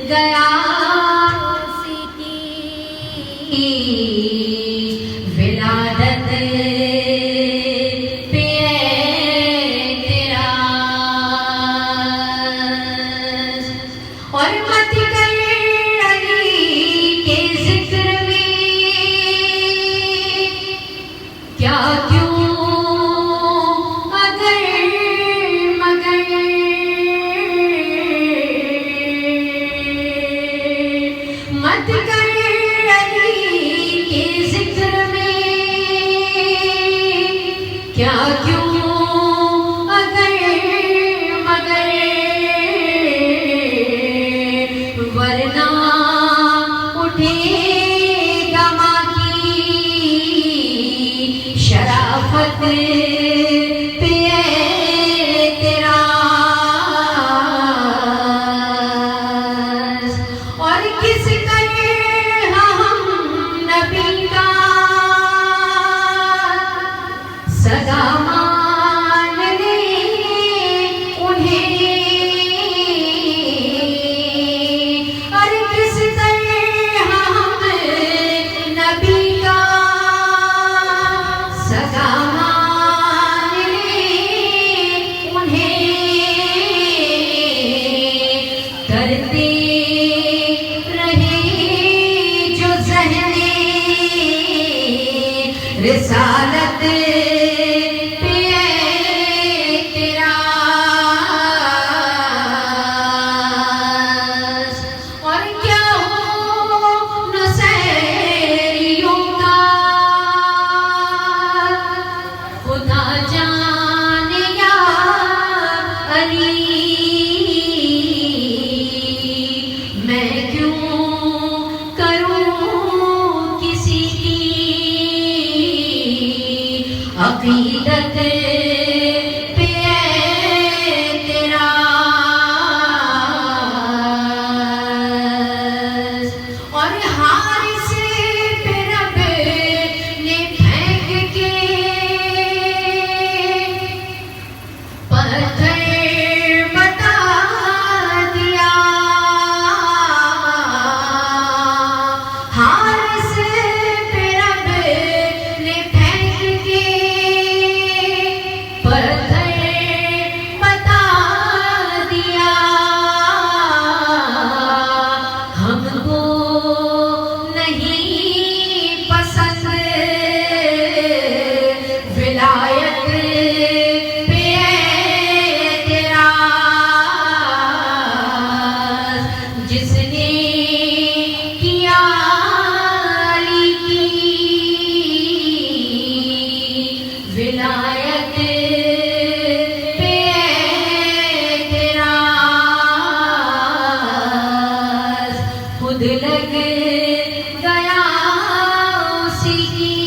گیا اسی کی ولادت پہ اعتراض اور مت کر علی کے ذکر میں کیا کیوں مت کر علی کے ذکر میں کیا کیوں اگر مگر ورنہ اٹھے گا ماں کی شرافت پہ اعتراض اور کس سدا مان لے انہیں اور کس طرح ہم نبی کا سدا مان لے انہیں کرتے رہے جو ذہن رسالت عقیدت پہ اعتراض اور حارث پہ رب نے پھینک کے پتھر بتا دیا حارث پہ رب نے جس نے کیا علی کی ولایت پہ اعتراض خود لگ گیا اسی کی